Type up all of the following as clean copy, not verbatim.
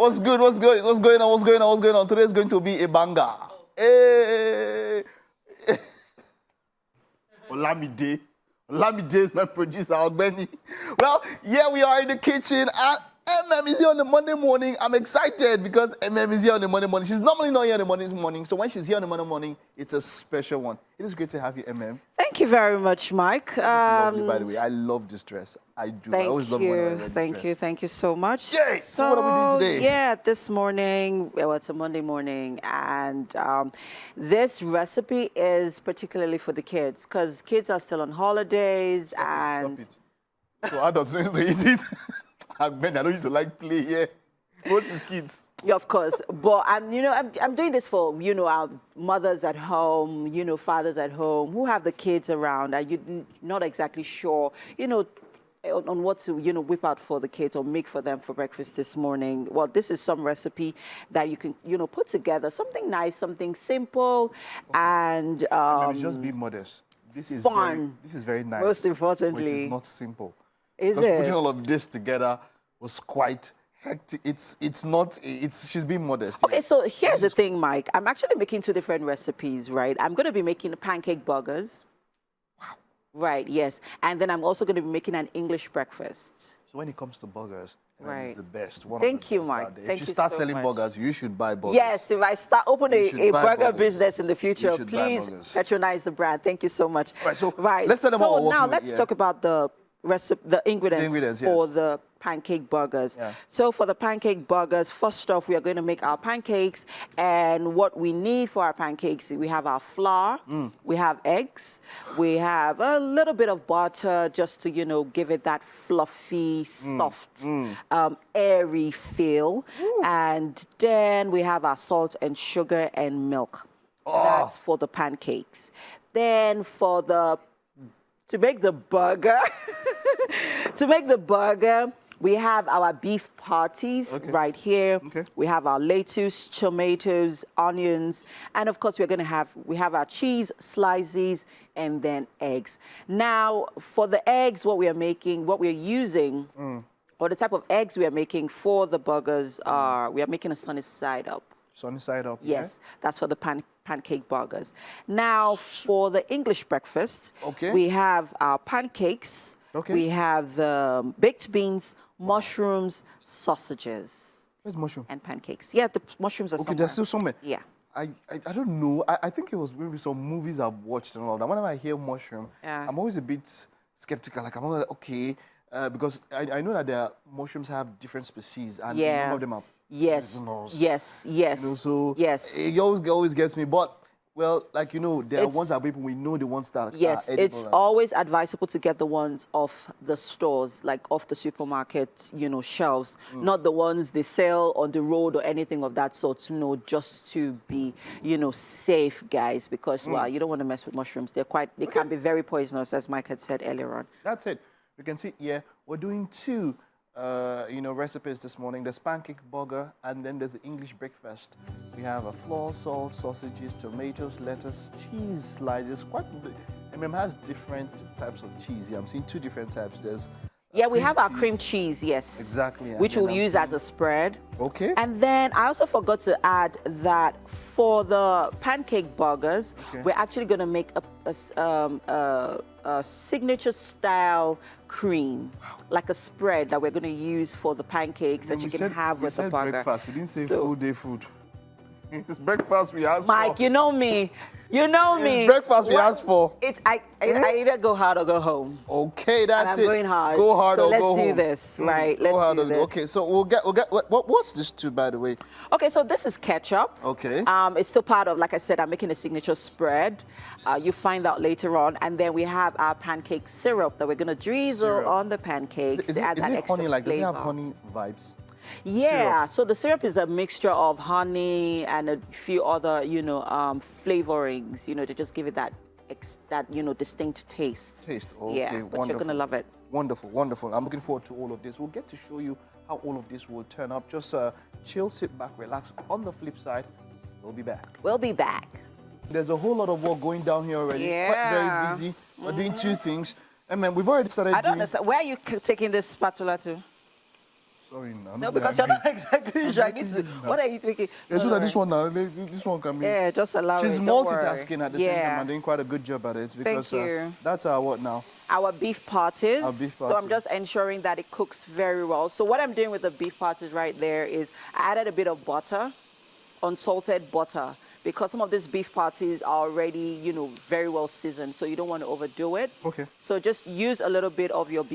What's good? What's going on? Today is going to be a banger. Hey. Olamide is my producer, Ogbeni. Well, here we are in the kitchen, and Emem is here on the Monday morning. I'm excited because Emem is here on the Monday morning. She's normally not here on the Monday morning, so when she's here on the Monday morning, it's a special one. It is great to have you, Emem. Thank you very much, Mike. Lovely, by the way. I love this dress. I do. I always love when I wear this dress. Thank you so much. Yay! So what are we doing today? Yeah, this morning, well, it's a Monday morning, and this recipe is particularly for the kids, because kids are still on holidays. Stop it. So adults need to eat it. I don't used to like play here. What's his kids? Yeah, of course. But I'm doing this for, our mothers at home, fathers at home who have the kids around, and you're not exactly sure, on what to, whip out for the kids or make for them for breakfast this morning. Well, this is some recipe that you can, put together, something nice, something simple, and just be modest. This is fun. This is very nice. Most importantly, which is not simple. Is because it? Putting all of this together was quite hectic. She's being modest. Okay, so here's the thing, Mike. I'm actually making two different recipes, right? I'm going to be making pancake burgers. Wow. Right, yes. And then I'm also going to be making an English breakfast. So when it comes to burgers, right, it's the best. Thank you, Mike. If you start selling burgers, you should buy burgers. Yes, if I start opening a burger business in the future, please patronize the brand. Thank you so much. Right, so right. let's tell them so now let's talk about the ingredients for the pancake burgers. Yeah. So for the pancake burgers, first off, we are going to make our pancakes, and what we need for our pancakes, we have our flour, we have eggs, we have a little bit of butter just to, give it that fluffy, soft, airy feel. And then we have our salt and sugar and milk. That's for the pancakes. Then to make the burger, we have our beef patties right here. Okay. We have our lettuce, tomatoes, onions, and of course we have our cheese slices and then eggs. Now for the eggs, what we're using, or the type of eggs we are making for the burgers we are making a sunny side up. Sunny side up. Yes, that's for the pancake burgers. Now, for the English breakfast, we have our pancakes, we have baked beans, mushrooms, sausages. Where's mushroom? And pancakes. Yeah, the mushrooms are somewhere. There's still somewhere. Yeah. I don't know. I think it was maybe some movies I've watched and all that. Whenever I hear mushroom, I'm always a bit skeptical. Like, I'm always like, okay, because I know that mushrooms have different species, and some of them are poisonous. Yes. So it always gets me. But, well, like, there are ones that we know the ones that are edible. It's always advisable to get the ones off the stores, like off the supermarket, shelves, not the ones they sell on the road or anything of that sort, just to be, safe, guys, because, well, you don't want to mess with mushrooms. They can be very poisonous, as Mike had said earlier on. That's it. You can see, we're doing two recipes this morning. There's pancake burger, and then there's the English breakfast. We have a flour, salt, sausages, tomatoes, lettuce, cheese slices. Emem has different types of cheese. I'm seeing two different types. There's we have our cream cheese, yes. Exactly. Which we'll use as a spread. Okay. And then I also forgot to add that for the pancake burgers, we're actually going to make a signature style cream, like a spread that we're going to use for the pancakes that you can have with the burger. Breakfast. We didn't say full day food. It's breakfast we asked Mike, for. you know me. It's breakfast we asked for. I either go hard or go home. Okay, that's and I'm going hard. Go hard or go home. Let's do this, right? Let's do this. Okay, so we'll get. What's this too, by the way? Okay, so this is ketchup. Okay. It's still part of, like I said, I'm making a signature spread. You find out later on, and then we have our pancake syrup that we're gonna drizzle on the pancakes. Is it honey? Like, does it have honey vibes? Yeah, so the syrup is a mixture of honey and a few other, flavorings, to just give it that distinct taste. Okay, but you're gonna love it. Wonderful. I'm looking forward to all of this. We'll get to show you how all of this will turn up. Just chill, sit back, relax. On the flip side, we'll be back. There's a whole lot of work going down here already. Quite very busy. We're doing two things. And man, we've already started I don't understand. Where are you taking this spatula to? Sorry, no. No, because you're not exactly sure. I need to. What are you thinking? Yeah, No, so no, that this no. one now, this one can be. Yeah, just allow She's it. Don't worry. multitasking at the same time and doing quite a good job at it because Thank you. that's our what now? Our beef patties. Our beef So I'm patties. just ensuring that it cooks very well. So what I'm doing with the beef patties right there is I added a bit of butter, unsalted butter, because some of these beef patties are already, very well seasoned. So you don't want to overdo it. Okay. So just use a little bit of your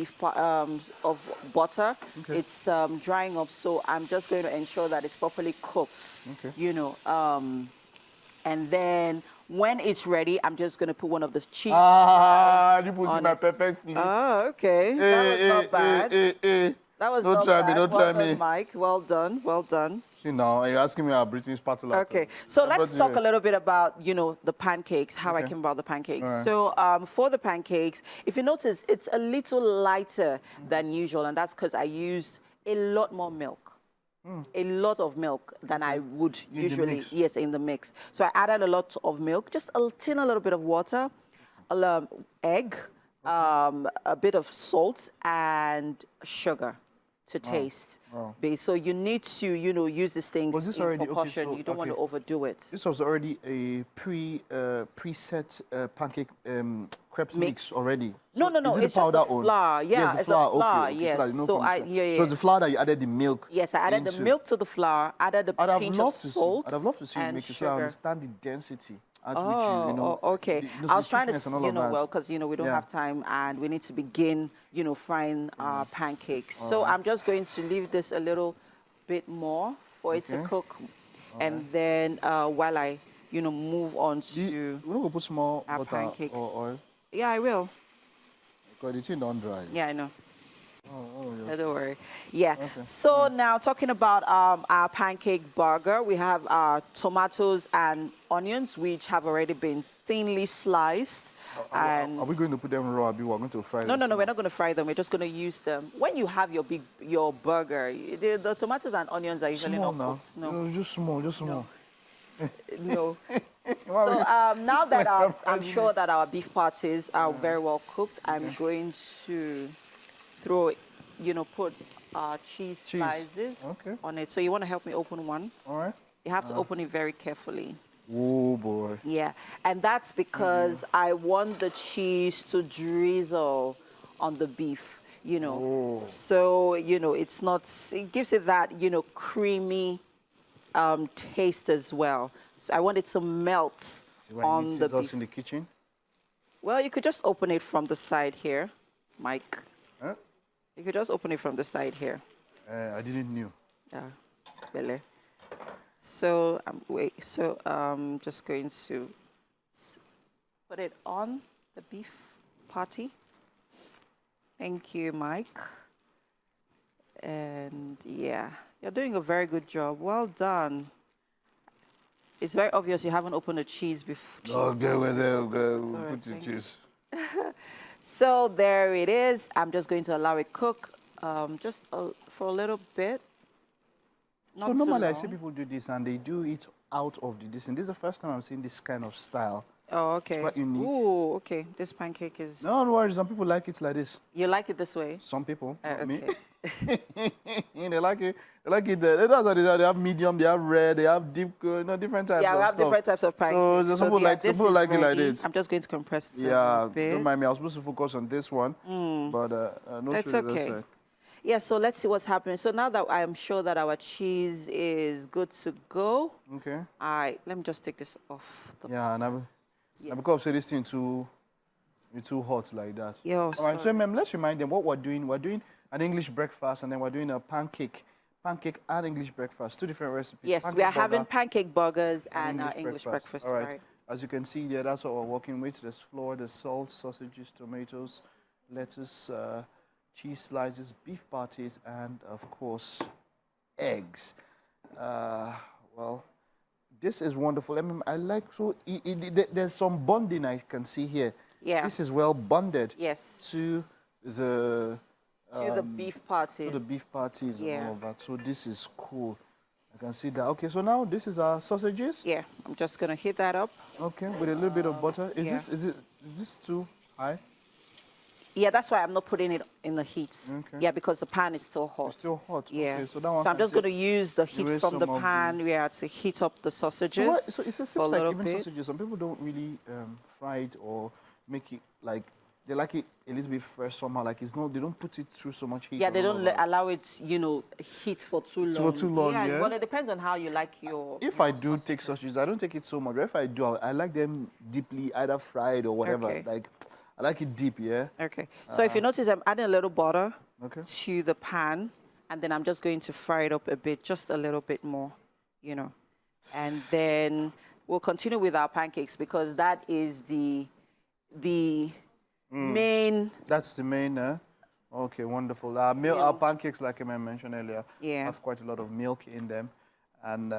of butter. Okay. It's drying up, so I'm just going to ensure that it's properly cooked. Okay. And then when it's ready, I'm just going to put one of the cheese. You put on my it. perfectly. Oh, okay. That was not bad. That was Don't not try bad. me, don't Well try done, me. Mike. Well done. Well done. See now, you're asking me our British spatula. Okay, so let's talk a little bit about, the pancakes, how I Okay. came about the pancakes. All right. So for the pancakes, if you notice, it's a little lighter than usual, and that's because I used a lot more milk. A lot of milk than I would In the usually, mix. yes, in the mix. So I added a lot of milk, just a little bit of water, egg, a bit of salt, and sugar to taste. Wow. So you need to, use these things Was this in already- okay, proportion. so- You don't want to okay. overdo it. This was already a preset pancake crepes mix already. No, So no, no. Is it It's the just powder the or- flour. Yeah, yes, the it's flour. the flour. Okay, okay. Yes. So, that you know So from I, scratch. yeah, yeah. So it's the flour that you added the milk. Yes, I added the into. milk to the flour. Added a I'd have pinch of loved to see. salt. I'd have loved to see you and make it so I sugar. understand the density at which Oh, you know. okay. the I was trying to, thickness and all of that. well, because, we don't Yeah. have time and we need to begin, frying our pancakes. So I'm just going to leave this a little bit more for it to Okay. cook. And then while I, move on We're to, going to put small our butter pancakes. or oil yeah, I will. because the thing don't dry. Yeah, I know. Yeah. No, don't worry. Yeah. Okay. So now talking about our pancake burger, we have our tomatoes and onions, which have already been thinly sliced. And Are we going to put them raw? Or we're going to fry them? no, we're not going to fry them. We're just going to use them. When you have your burger, the tomatoes and onions are usually Small not now. cooked. No, Just small, just small. no. Why So we- now that I'm sure that our beef patties are very well cooked, I'm going to throw, put cheese slices Okay. on it. So you want to help me open one? All right. You have to open it very carefully. Oh boy. Yeah, and that's because I want the cheese to drizzle on the beef, Oh. So, it's not, it gives it that, creamy taste as well. So I want it to melt See why you on need the scissors beef. in the kitchen? Well, you could just open it from the side here, Mike. Huh? You could just open it from the side here. I didn't know. Yeah, Bele. So I'm just going to put it on the beef patty. Thank you, Mike. And yeah, you're doing a very good job. Well done. It's very obvious you haven't opened the cheese before. Okay, where's it? Okay, we'll Sorry, put the thank you. cheese. So there it is. I'm just going to allow it cook for a little bit. Not So too normally I see long. people do this and they do it out of the this. And this is the first time I'm seeing this kind of style. Oh, okay. quite unique. Ooh, okay. This pancake is. No, don't worry. Some people like it like this. You like it this way? Some people, not me. Okay. They like it. They like it. That's what they are. They have medium. They have red. They have deep. Different types. Yeah, of we have stuff. different types of pancakes. So some people yeah, like this some people is like it like ready. this. I'm just going to compress it a Yeah, little bit. don't mind me. I was supposed to focus on this one, but no. That's show you okay. that side. Yeah, so let's see what's happening. So now that I'm sure that our cheese is good to go, Okay. let me just take this off. Yeah, and because say this thing too hot like that. Yeah, All right, so ma'am, let's remind them what we're doing. We're doing an English breakfast, and then we're doing a pancake and English breakfast. Two different recipes. Yes, Pancake we are burger having pancake burgers and English breakfast. All right. As you can see there, that's what we're working with. There's flour, there's salt, sausages, tomatoes, lettuce, cheese slices, beef patties, and of course, eggs. Well, this is wonderful. I mean, I like there's some bonding I can see here. Yeah. This is well bonded. Yes. To the beef patties. to the beef patties Yeah. and all of that. So this is cool. I can see that. Okay, so now this is our sausages. Yeah, I'm just gonna heat that up. Okay, with a little bit of butter. Is yeah. this too high? Yeah, that's why I'm not putting it in the heat. Okay. Yeah, because the pan is still hot. It's still hot. Yeah. Okay, so that one I'm just going to use the heat erase from the some of pan to heat up the sausages. So it for seems a like little even bit. sausages, some people don't really fry it or make it like, they like it a little bit fresh somehow. Like it's not, they don't put it through so much heat. Yeah, they and all don't of that. allow it, heat for too long. For too long, yeah? Well, it depends on how you like your. If I do take sausages, I don't take it so much. But if I do, I like them deeply, either fried or whatever. Okay. Like, I like it deep, yeah? Okay. So if you notice, I'm adding a little butter Okay. to the pan, and then I'm just going to fry it up a bit, just a little bit more, And then we'll continue with our pancakes because that is the main. That's the main, Okay, wonderful. Our pancakes, like I mentioned earlier, Yeah. have quite a lot of milk in them. And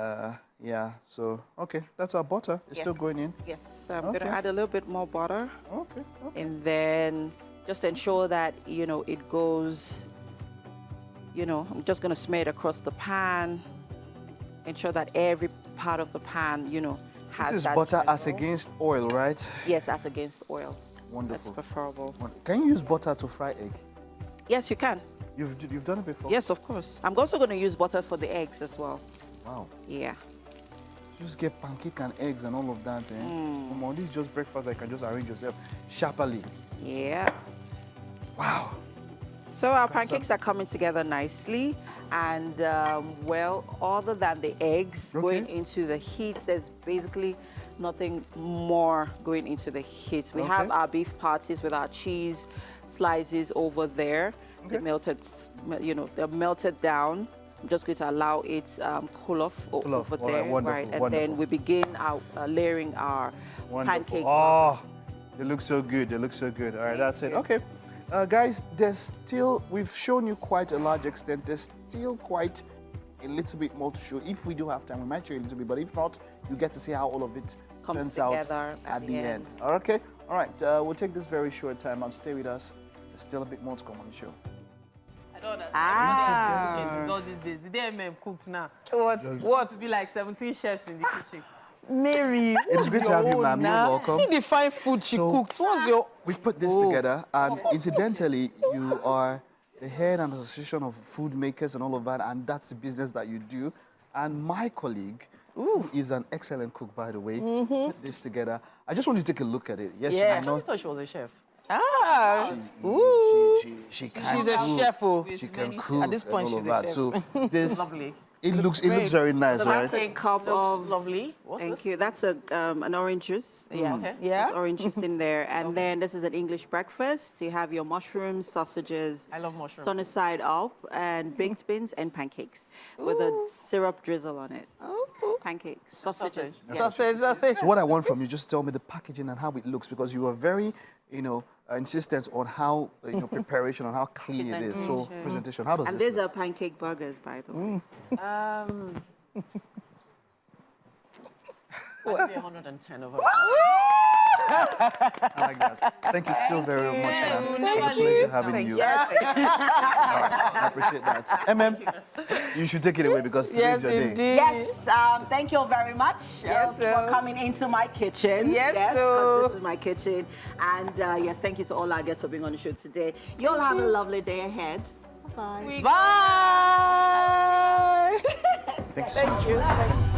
yeah, so, okay, that's our butter. It's still going in. Yes, so I'm going Okay. to add a little bit more butter. Okay. And then just ensure that, it goes, I'm just going to smear it across the pan. Ensure that every part of the pan, has This is that butter as general- against oil, right? Yes, as against oil. Wonderful. That's preferable. Can you use butter to fry egg? Yes, you can. You've done it before? Yes, of course. I'm also going to use butter for the eggs as well. Wow. Yeah. Just get pancake and eggs and all of that, eh? Come on, this is just breakfast that you can just arrange yourself sharply. Yeah. Wow. So our pancakes are coming together nicely. And, well, other than the eggs going into the heat, there's basically nothing more going into the heat. We have our beef patties with our cheese slices over there. They're melted down. I'm just going to allow it cool off over there. Right, wonderful, right? And wonderful. then we begin layering our pancake. Oh, they look so good. They look so good. All right, that's it. Okay. Guys, we've shown you quite a large extent. There's still quite a little bit more to show. If we do have time, we might show you a little bit. But if not, you get to see how all of it Comes turns out together at the end. Okay? All right. We'll take this very short time and stay with us. There's still a bit more to come on the show. I don't understand. Ah. All these days. The day Emem cooked now. What? To be like 17 chefs in the kitchen. Mary, It is great to have you, ma'am. You're welcome. See the fine food she cooked. What's your... We've put this together, and incidentally, you are the head and association of food makers and all of that, and that's the business that you do. And my colleague who is an excellent cook, by the way, put this together. I just want you to take a look at it. Yes, Yeah. I know. I thought she was a chef. She can She's a cook. chef. Oh. She can cook At this point, and all she's of a that. chef. So this, Lovely. it looks very nice, So right? that's a cup of. Lovely. What's Thank this? you. That's an orange juice. Yeah. Okay. There's Yeah. orange juice in there. And then this is an English breakfast. You have your mushrooms, sausages. I love mushrooms. Sunny side up, and baked beans and pancakes with a syrup drizzle on it. Pancakes, sausages. Yeah. Sausage. So what I want from you, just tell me the packaging and how it looks, because you are very, insistent on how, preparation, on how clean it is. So presentation, how does And this these look? are pancake burgers, by the way. I'll be 110 over. I like that. Thank you so very much, ma'am. It was a pleasure having you. Yes. All right, I appreciate that. Emem, you should take it away because today's your day. indeed. Yes, thank you very much for coming into my kitchen. Yes, 'cause this is my kitchen. And yes, thank you to all our guests for being on the show today. You all have a lovely day ahead. Bye-bye. Bye. Thank you so much.